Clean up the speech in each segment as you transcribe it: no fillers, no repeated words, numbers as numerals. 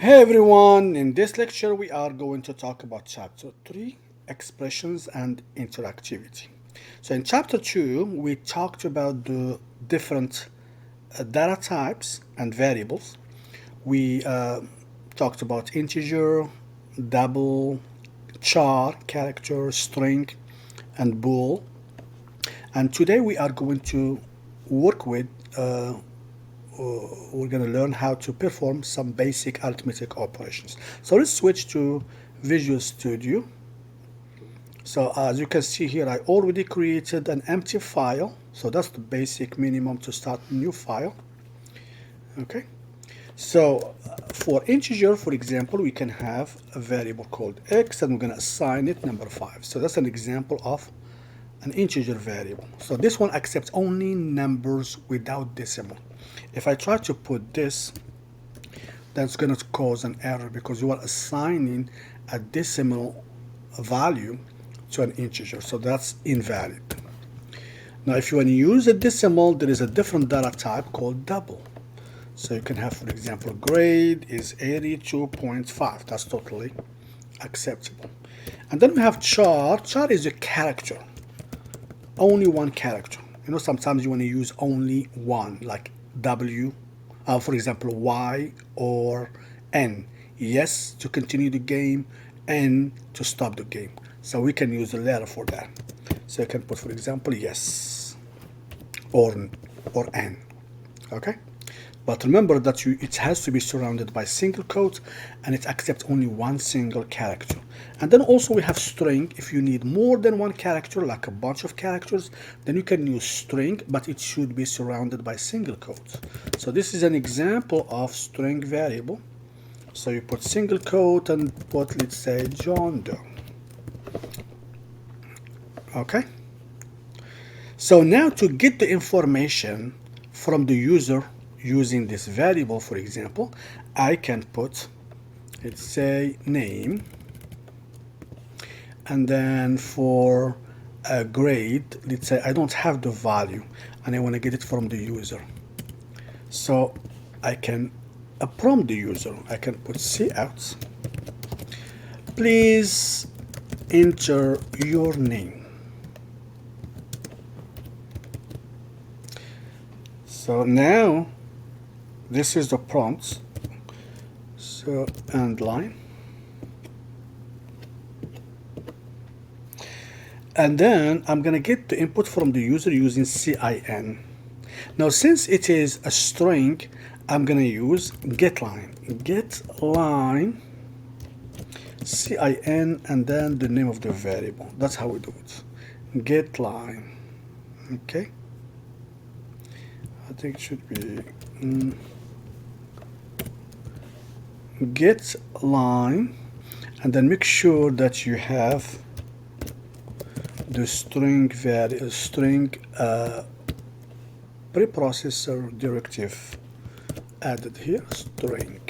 Hey everyone, in this lecture we are going to talk about chapter 3, expressions and interactivity. So in chapter 2 we talked about the different data types and variables. We talked about integer, double, char, character, string, and bool. And today we are going to work with we're going to learn how to perform some basic arithmetic operations. So let's switch to Visual Studio. So as you can see here, I already created an empty file. So that's the basic minimum to start a new file. Okay. So for integer, for example, we can have a variable called x and we're going to assign it number 5. So that's an example of an integer variable. So this one accepts only numbers without decimal. If I try to put this, that's going to cause an error because you are assigning a decimal value to an integer. So that's invalid. Now, if you want to use a decimal, there is a different data type called double. So you can have, for example, grade is 82.5. That's totally acceptable. And then we have char. Char is a character, only one character. You know, sometimes you want to use only one, like W, for example, Y or N. Yes to continue the game, N to stop the game. So we can use a letter for that. So you can put, for example, yes or N. Okay? But remember that it has to be surrounded by single quotes and it accepts only one single character. And then also we have string. If you need more than one character, like a bunch of characters, then you can use string, but it should be surrounded by single quotes. So this is an example of string variable. So you put single quote and put, let's say, John Doe. Okay? So now to get the information from the user using this variable, for example, I can put, let's say, name, and then for a grade, let's say I don't have the value and I want to get it from the user. So I can prompt the user. I can put cout, please enter your name. So now this is the prompt. So end line. And then I'm going to get the input from the user using CIN. Now, since it is a string, I'm going to use getLine. getLine CIN and then the name of the variable. That's how we do it. getLine. Okay. I think it should be getLine, and then make sure that you have the string preprocessor directive added here, string.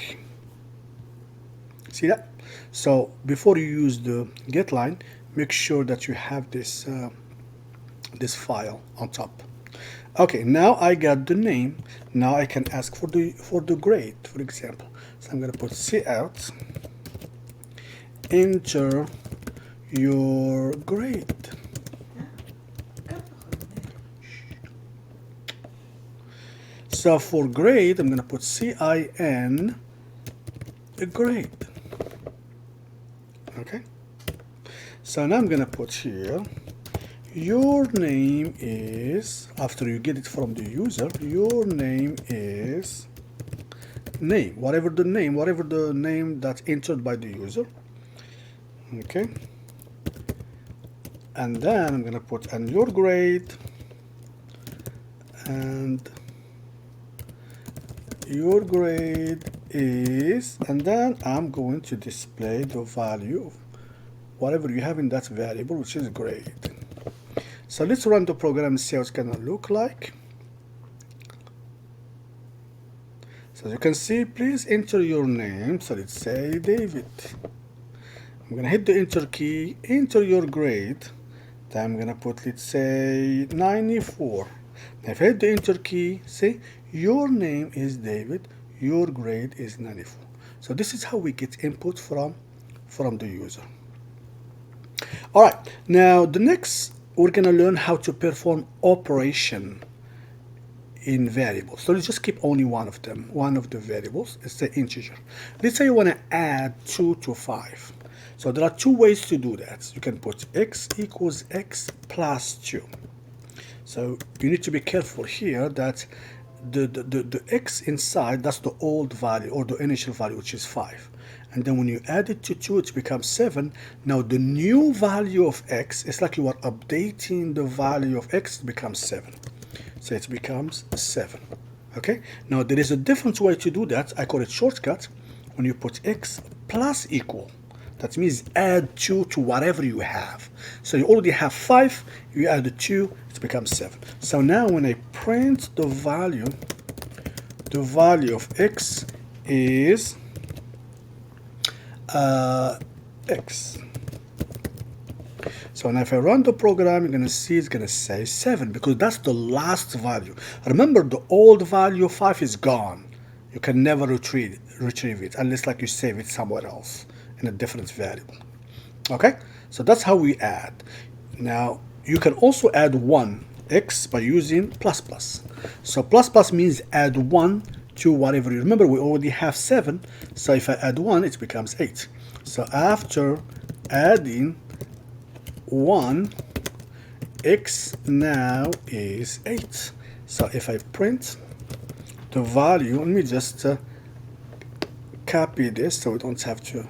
See that? So before you use the get line, make sure that you have this this file on top. Okay, now I got the name. Now I can ask for the grade, for example. So I'm gonna put cout, enter your grade. So for grade, I'm going to put CIN grade. Okay. So now I'm going to put here, your name is, after you get it from the user, your name is name, whatever the name that's entered by the user. Okay. And then I'm going to put, and your grade, and your grade is, and then I'm going to display the value of whatever you have in that variable, which is grade. So let's run the program and see how it's gonna look like. So as you can see, please enter your name. So let's say David. I'm gonna hit the enter key, enter your grade. Then I'm gonna put, let's say, 94. Now if I hit the enter key, see, your name is David, your grade is 94. So this is how we get input from the user. All right, now the next we're gonna learn how to perform operation in variables. So let's just keep only one of them. One of the variables is the integer. Let's say you want to add 2 to 5. So there are two ways to do that. You can put x equals x plus 2. So you need to be careful here that the x inside, that's the old value or the initial value, which is 5. And then when you add it to 2, it becomes 7. Now the new value of x is like you are updating the value of x to become 7. So it becomes 7. Okay? Now there is a different way to do that. I call it shortcut. When you put x plus equal, that means add 2 to whatever you have. So you already have 5, you add the 2, it becomes 7. So now when I print the value of x is x. So now if I run the program, you're going to see it's going to say 7 because that's the last value. Remember, the old value of 5 is gone. You can never retrieve it unless like you save it somewhere else in a different variable. Okay, so that's how we add. Now you can also add 1x by using plus plus. So plus plus means add 1 to whatever. You remember we already have 7, so if I add 1 it becomes 8. So after adding 1, x now is 8. So if I print the value, let me just copy this so we don't have to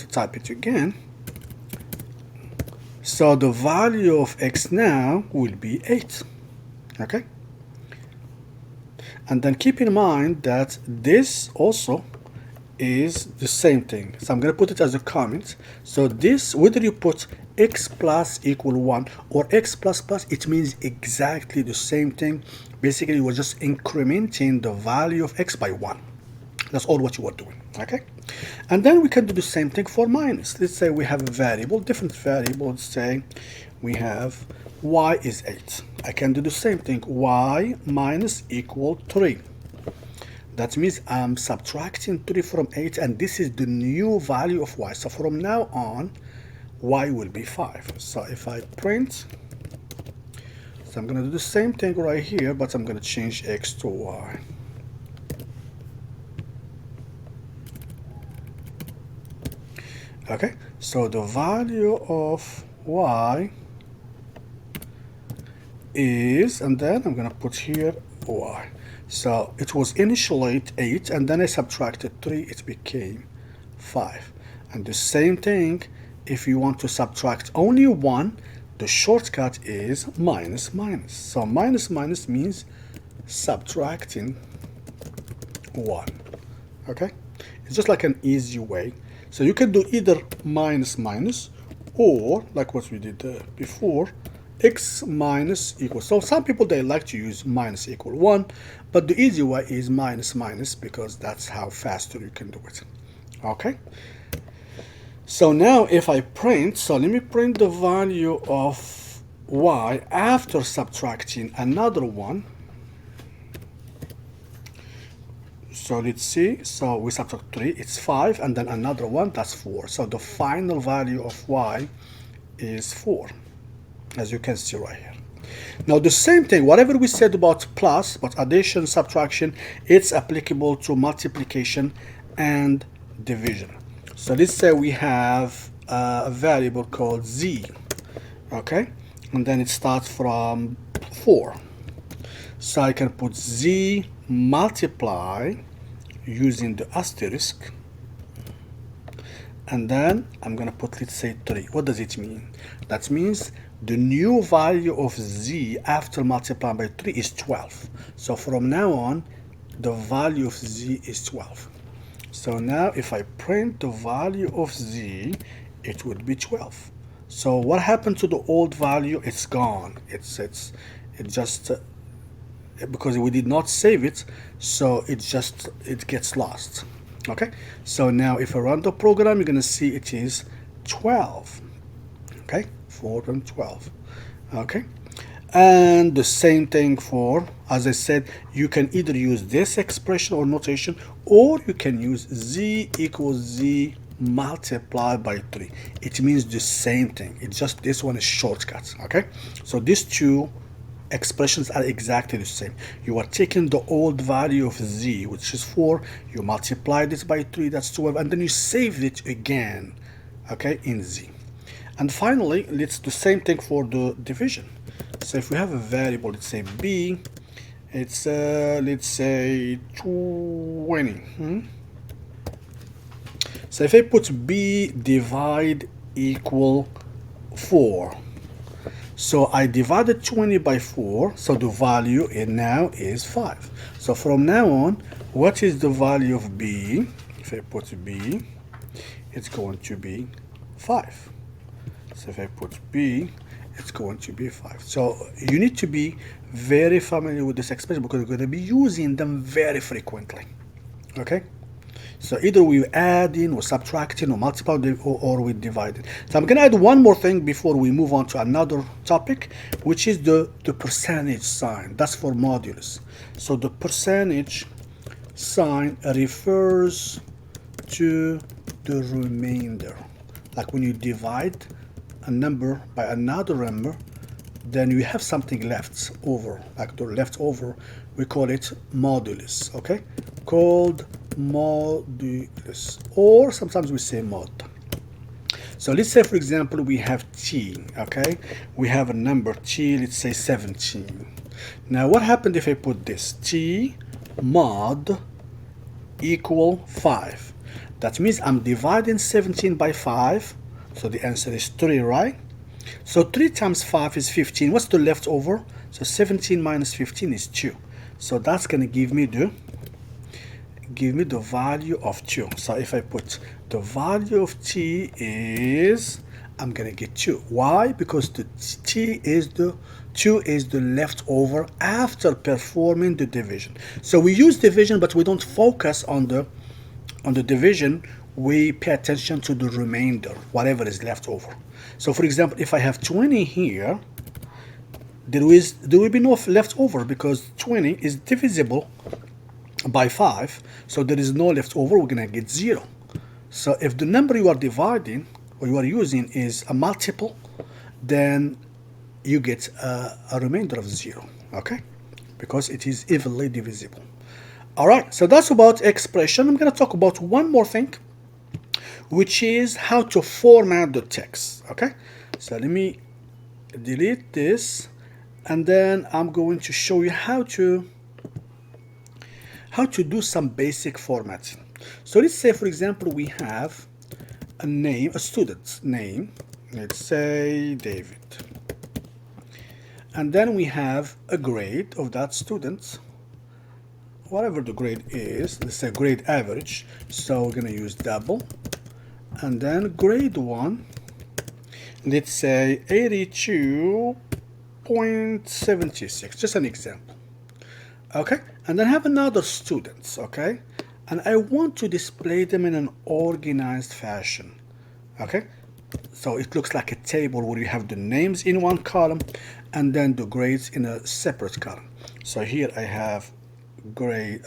type it again. So the value of x now will be 8. Okay, and then keep in mind that this also is the same thing. So I'm going to put it as a comment. So this, whether you put x plus equal 1 or x plus plus, it means exactly the same thing. Basically, you were just incrementing the value of x by 1. That's all what you were doing. Okay, and then we can do the same thing for minus. Let's say we have a variable, different variable. Let's say we have y is 8. I can do the same thing, y minus equal 3. That means I'm subtracting 3 from 8, and this is the new value of y. So from now on, y will be 5. So if I print, so I'm going to do the same thing right here, but I'm going to change x to y. Okay, so the value of y is, and then I'm going to put here y. So it was initially 8, and then I subtracted 3, it became 5. And the same thing, if you want to subtract only 1, the shortcut is minus minus. So minus minus means subtracting 1. Okay, it's just like an easy way. So you can do either minus minus, or like what we did before, x minus equals. So some people, they like to use minus equal 1, but the easy way is minus minus because that's how faster you can do it. Okay, so now if I print, so let me print the value of y after subtracting another 1. So let's see, so we subtract 3, it's 5, and then another 1, that's 4. So the final value of y is 4, as you can see right here. Now the same thing, whatever we said about plus, but addition, subtraction, it's applicable to multiplication and division. So let's say we have a variable called z, okay, and then it starts from 4. So I can put z multiply using the asterisk, and then I'm gonna put, let's say 3. What does it mean? That means the new value of z after multiplying by 3 is 12. So from now on, the value of z is 12. So now if I print the value of z, it would be 12. So what happened to the old value? It's gone. It just because we did not save it, so it gets lost. Okay, so now if I run the program, you're gonna see it is 12. Okay, 4 and 12. Okay, And the same thing for, as I said, you can either use this expression or notation, or you can use z equals z multiplied by 3. It means the same thing. It's just this one is shortcut. Okay, so these two expressions are exactly the same. You are taking the old value of z, which is 4, you multiply this by 3, that's 12, and then you save it again, okay, in z. And finally, let's do the same thing for the division. So if we have a variable, let's say b, it's let's say 20. So if I put b divide equal 4, so I divided 20 by 4, so the value now is 5. So from now on, what is the value of b? If I put b, it's going to be 5. So if I put b, it's going to be 5. So you need to be very familiar with this expression because you're going to be using them very frequently. Okay? So either we add in or subtract in or multiply or we divide it. So I'm going to add one more thing before we move on to another topic, which is the percentage sign. That's for modulus. So the percentage sign refers to the remainder. Like when you divide a number by another number, then you have something left over, like the leftover, we call it modulus, okay? Called modulus, or sometimes we say mod. So let's say, for example, we have t, okay? We have a number t, let's say 17. Now what happened if I put this? T mod equal 5. That means I'm dividing 17 by 5, so the answer is 3, right? So 3 times 5 is 15. What's the leftover? So 17 minus 15 is 2. So that's going to give me the value of 2. So if I put the value of t is, I'm going to get 2. Why? Because the t is the 2 is the leftover after performing the division. So we use division, but we don't focus on the division. We pay attention to the remainder, whatever is left over. So for example, if I have 20 here, there will be no left over because 20 is divisible by 5, so there is no left over. We're gonna get 0. So if the number you are dividing or you are using is a multiple, then you get a remainder of 0, okay, because it is evenly divisible. All right, so that's about expression. I'm gonna talk about one more thing, which is how to format the text, okay? So let me delete this, and then I'm going to show you how to do some basic formatting. So let's say, for example, we have a name, a student's name, let's say David. And then we have a grade of that student, whatever the grade is, let's say grade average, so we're gonna use double. And then grade 1, let's say 82.76, just an example. Okay, and then I have another students, okay, and I want to display them in an organized fashion. Okay, so it looks like a table where you have the names in one column and then the grades in a separate column. So here I have grade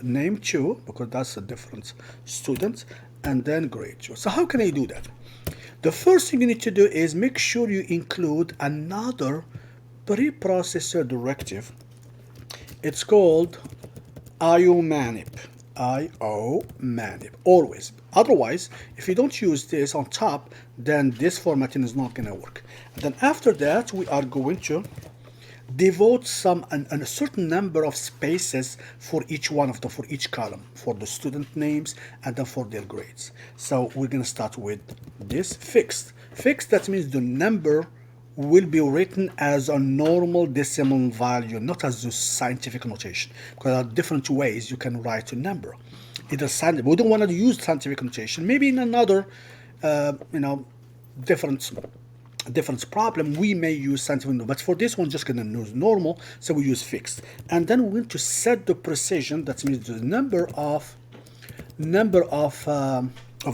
name 2 because that's a different student, and then grade 2. So how can I do that? The first thing you need to do is make sure you include another preprocessor directive. It's called iomanip. iomanip, always. Otherwise, if you don't use this on top, then this formatting is not going to work. And then after that, we are going to devote a certain number of spaces for each one of them, for each column, for the student names and then for their grades. So we're going to start with this fixed. Fixed, that means the number will be written as a normal decimal value, not as a scientific notation, because there are different ways you can write a number. Either scientific, we don't want to use scientific notation. Maybe in another, different problem, we may use scientific, but for this one, just gonna use normal, so we use fixed. And then we're going to set the precision, that means the number of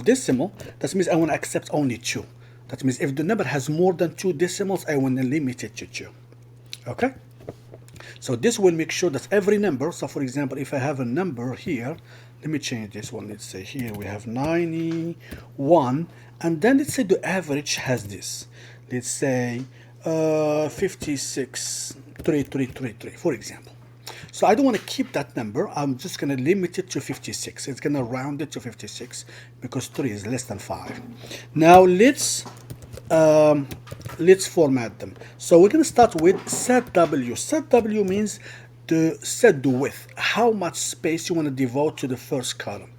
decimal. That means I want to accept only 2. That means if the number has more than 2 decimals, I want to limit it to 2. Okay, so this will make sure that every number, so for example, if I have a number here, let me change this one. Let's say here we have 91, and then let's say the average has this. Let's say 563333, for example. So I don't want to keep that number. I'm just going to limit it to 56. It's going to round it to 56 because 3 is less than 5. Now let's format them. So we're going to start with set W. Set W means to set the width, how much space you want to devote to the first column.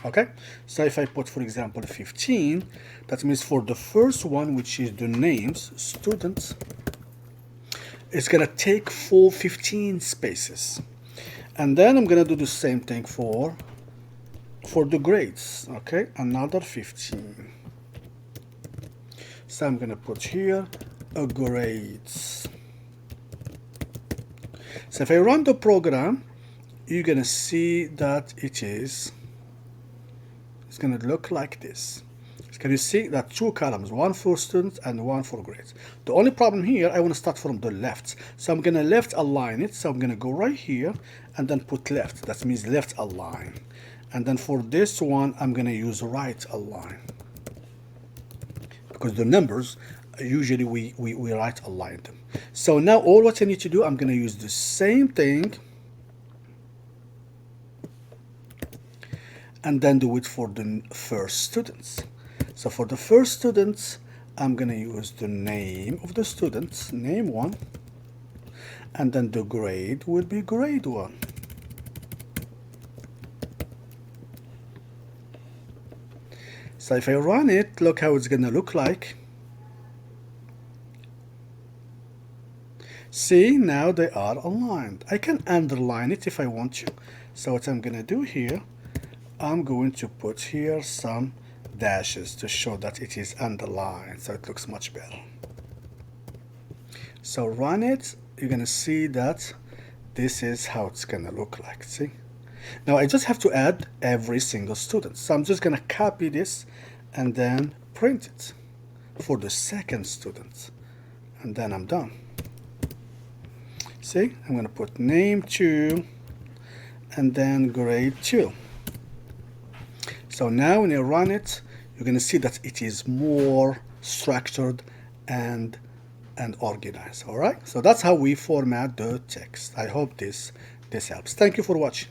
Okay, so if I put, for example, 15, that means for the first one, which is the names, students, it's going to take full 15 spaces. And then I'm going to do the same thing for the grades. Okay, another 15. So I'm going to put here grades. So if I run the program, you're going to see that it's going to look like this. Can you see that 2 columns, one for students and one for grades? The only problem here, I want to start from the left. So I'm going to left align it. So I'm going to go right here and then put left. That means left align. And then for this one, I'm going to use right align. Because the numbers, usually we right align them. So now all what I need to do, I'm going to use the same thing and then do it for the first students. So for the first students, I'm going to use the name of the students, name 1, and then the grade will be grade 1. So if I run it, look how it's going to look like. See, now they are aligned. I can underline it if I want to. So what I'm going to do here, I'm going to put here some dashes to show that it is underlined, so it looks much better. So run it, you're going to see that this is how it's going to look like. See? Now I just have to add every single student. So I'm just going to copy this and then print it for the second student. And then I'm done. See, I'm going to put name 2 and then grade 2. So now when you run it, you're going to see that it is more structured and organized. All right, so that's how we format the text. I hope this helps. Thank you for watching.